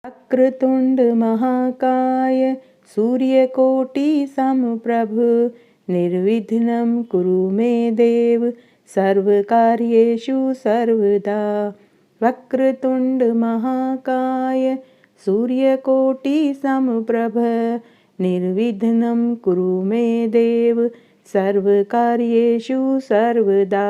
वक्रतुंड महाकाय सूर्यकोटि समप्रभ निर्विघ्नं कुरु मे देव सर्वकार्येषु सर्वदा। वक्रतुंड महाकाय सूर्यकोटि समप्रभ निर्विघ्नं कुरु मे देव सर्वकार्येषु सर्वदा।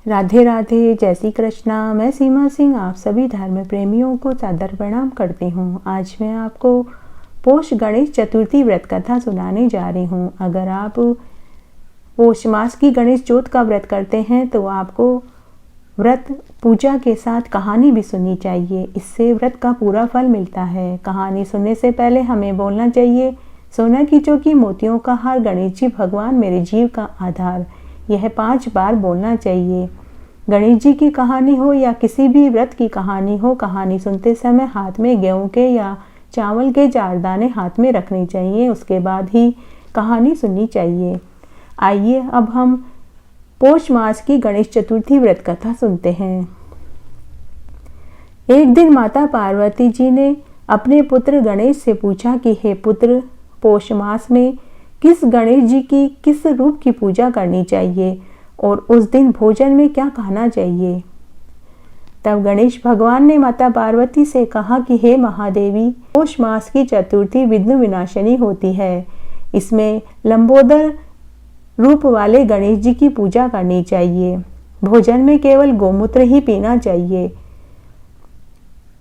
राधे राधे, जय श्री कृष्णा। मैं सीमा सिंह आप सभी धर्म प्रेमियों को सादर प्रणाम करती हूँ। आज मैं आपको पौष गणेश चतुर्थी व्रत कथा सुनाने जा रही हूँ। अगर आप पौष मास की गणेश चौथ का व्रत करते हैं तो आपको व्रत पूजा के साथ कहानी भी सुननी चाहिए। इससे व्रत का पूरा फल मिलता है। कहानी सुनने से पहले हमें बोलना चाहिए, सोना की चौकी मोतियों का हार, गणेश जी भगवान मेरे जीव का आधार। यह 5 बार बोलना चाहिए। गणेश जी की कहानी हो या किसी भी व्रत की कहानी हो, कहानी सुनते समय हाथ में गेहूं के या चावल के 4 दाने हाथ में रखने चाहिए। उसके बाद ही कहानी सुननी चाहिए। आइए अब हम पौष मास की गणेश चतुर्थी व्रत कथा सुनते हैं। एक दिन माता पार्वती जी ने अपने पुत्र गणेश से पूछा कि हे पुत्र, पौष मास में किस गणेश जी की किस रूप की पूजा करनी चाहिए और उस दिन भोजन में क्या खाना चाहिए। तब गणेश भगवान ने माता पार्वती से कहा कि हे महादेवी, पौष मास की चतुर्थी विघ्न विनाशिनी होती है। इसमें लंबोदर रूप वाले गणेश जी की पूजा करनी चाहिए। भोजन में केवल गोमूत्र ही पीना चाहिए।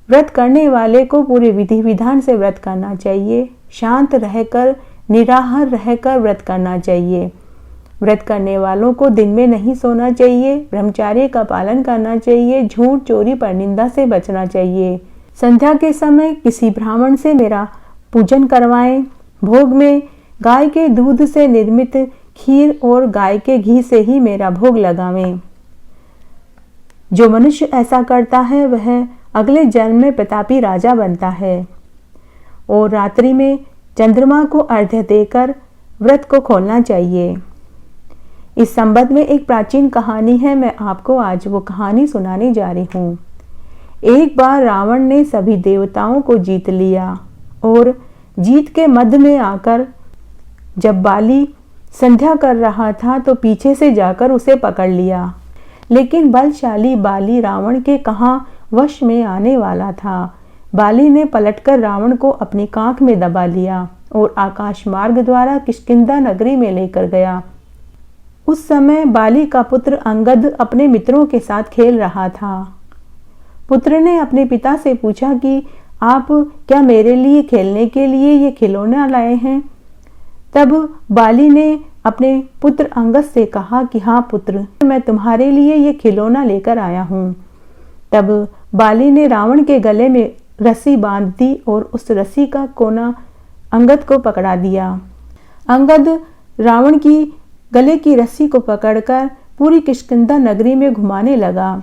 व्रत करने वाले को पूरे विधि विधान से व्रत करना चाहिए। शांत रहकर, निराहार रहकर व्रत करना चाहिए। व्रत करने वालों को दिन में नहीं सोना चाहिए। ब्रह्मचर्य का पालन करना चाहिए। झूठ, चोरी, परनिंदा से बचना चाहिए। संध्या के समय किसी ब्राह्मण से मेरा पूजन करवाएं। भोग में गाय के दूध से निर्मित खीर और गाय के घी से ही मेरा भोग लगावें। जो मनुष्य ऐसा करता है वह अगले जन्म में प्रतापी राजा बनता है। और रात्रि में चंद्रमा को अर्घ्य देकर व्रत को खोलना चाहिए। इस संबंध में एक प्राचीन कहानी है। मैं आपको आज वो कहानी सुनाने जा रही हूँ। एक बार रावण ने सभी देवताओं को जीत लिया और जीत के मध्य में आकर जब बाली संध्या कर रहा था तो पीछे से जाकर उसे पकड़ लिया। लेकिन बलशाली बाली रावण के कहाँ वश में आने वाला था। बाली ने पलटकर रावण को अपनी कांख में दबा लिया और आकाश मार्ग द्वारा किष्किंधा नगरी में लेकर गया। उस समय बाली का पुत्र अंगद अपने मित्रों के साथ खेल रहा था। पुत्र ने अपने पिता से पूछा कि आप क्या मेरे लिए खेलने के लिए ये खिलौना लाए हैं। तब बाली ने अपने पुत्र अंगद से कहा कि हाँ पुत्र, मैं तुम्हारे लिए ये खिलौना लेकर आया हूँ। तब बाली ने रावण के गले में रस्सी बांध दी और उस रस्सी का कोना अंगद को पकड़ा दिया। अंगद रावण की गले की रस्सी को पकड़कर पूरी किष्किंधा नगरी में घुमाने लगा।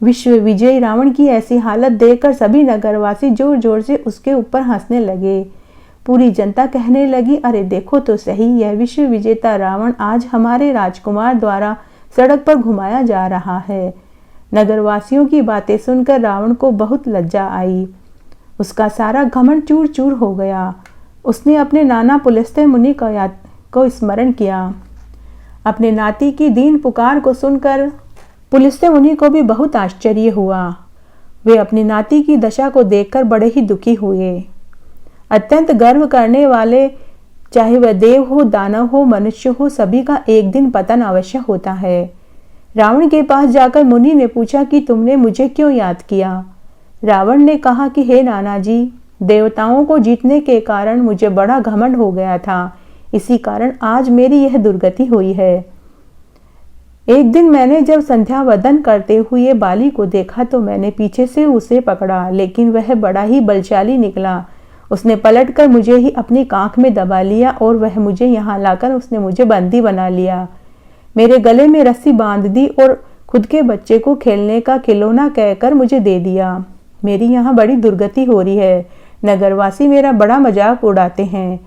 विश्व विजयी रावण की ऐसी हालत देखकर सभी नगरवासी जोर जोर से उसके ऊपर हंसने लगे। पूरी जनता कहने लगी, अरे देखो तो सही, यह विश्व विजेता रावण आज हमारे राजकुमार द्वारा सड़क पर घुमाया जा रहा है। नगरवासियों की बातें सुनकर रावण को बहुत लज्जा आई। उसका सारा घमंड चूर चूर हो गया। उसने अपने नाना पुलस्त्य मुनि को स्मरण किया। अपने नाती की दीन पुकार को सुनकर पुलस्त्य मुनि को भी बहुत आश्चर्य हुआ। वे अपनी नाती की दशा को देखकर बड़े ही दुखी हुए। अत्यंत गर्व करने वाले, चाहे वह देव हो, दानव हो, मनुष्य हो, सभी का एक दिन पतन अवश्य होता है। रावण के पास जाकर मुनि ने पूछा कि तुमने मुझे क्यों याद किया। रावण ने कहा कि हे नाना जी, देवताओं को जीतने के कारण मुझे बड़ा घमंड हो गया था। इसी कारण आज मेरी यह दुर्गति हुई है। एक दिन मैंने जब संध्या वदन करते हुए बाली को देखा तो मैंने पीछे से उसे पकड़ा, लेकिन वह बड़ा ही बलशाली निकला। उसने पलटकर मुझे ही अपनी कांख में दबा लिया और वह मुझे यहाँ लाकर उसने मुझे बंदी बना लिया। मेरे गले में रस्सी बांध दी और खुद के बच्चे को खेलने का खिलौना कहकर मुझे दे दिया। मेरी यहाँ बड़ी दुर्गति हो रही है। नगरवासी मेरा बड़ा मजाक उड़ाते हैं।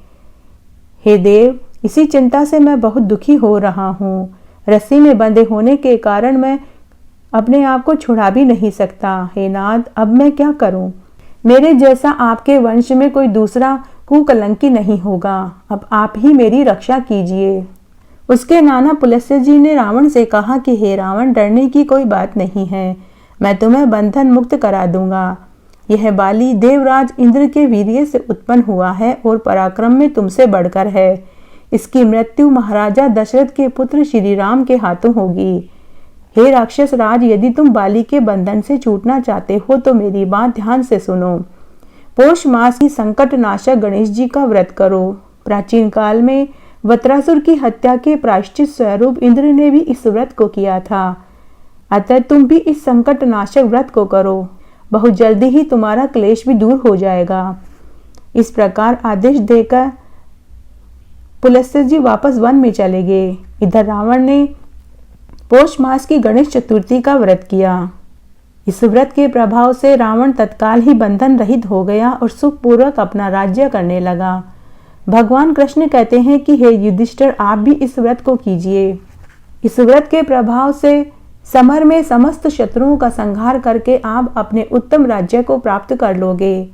हे देव, इसी चिंता से मैं बहुत दुखी हो रहा हूँ। रस्सी में बंधे होने के कारण मैं अपने आप को छुड़ा भी नहीं सकता। हे नाथ, अब मैं क्या करूं? मेरे जैसा आपके वंश में कोई दूसरा कुकलंकी नहीं होगा। अब आप ही मेरी रक्षा कीजिए। उसके नाना पुलस्त्य जी ने रावण से कहा कि हे रावण, डरने की कोई बात नहीं है, मैं तुम्हें बंधन मुक्त करा दूंगा। यह बाली देवराज इंद्र के वीर्य से उत्पन्न हुआ है और पराक्रम में तुमसे बढ़कर है। इसकी मृत्यु महाराजा दशरथ के पुत्र श्री राम के हाथों होगी। हे राक्षस राज, यदि तुम बाली के बंधन से छूटना चाहते हो तो मेरी बात ध्यान से सुनो। पौष मास की संकट नाशक गणेश जी का व्रत करो। प्राचीन काल में वत्रासुर की हत्या के प्रायश्चित स्वरूप इंद्र ने भी इस व्रत को किया था। अतः तुम भी इस संकट नाशक व्रत को करो, बहुत जल्दी ही तुम्हारा क्लेश भी दूर हो जाएगा। इस प्रकार आदेश देकर पुलस्त्य जी वापस वन में चले गए। इधर रावण ने पौष मास की गणेश चतुर्थी का व्रत किया। इस व्रत के प्रभाव से रावण तत्काल ही बंधन रहित हो गया और सुखपूर्वक अपना राज्य करने लगा। भगवान कृष्ण कहते हैं कि हे युधिष्ठिर, आप भी इस व्रत को कीजिए। इस व्रत के प्रभाव से समर में समस्त शत्रुओं का संहार करके आप अपने उत्तम राज्य को प्राप्त कर लोगे।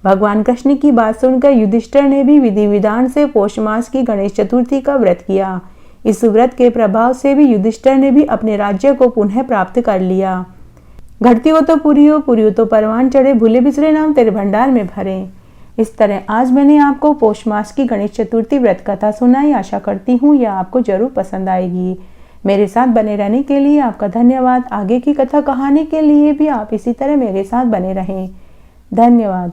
भगवान कृष्ण की बात सुनकर युधिष्ठिर ने भी विधि विधान से पौष मास की गणेश चतुर्थी का व्रत किया। इस व्रत के प्रभाव से भी युधिष्ठिर ने भी अपने राज्य को पुनः प्राप्त कर लिया। घटती हो तो पूरी हो, पूरी हो तो परवान चढ़े, भूले बिसरे नाम तेरे भंडार में भरे। इस तरह आज मैंने आपको पौष मास की गणेश चतुर्थी व्रत कथा सुनाई। आशा करती हूँ यह आपको जरूर पसंद आएगी। मेरे साथ बने रहने के लिए आपका धन्यवाद। आगे की कथा कहानी के लिए भी आप इसी तरह मेरे साथ बने रहें। धन्यवाद।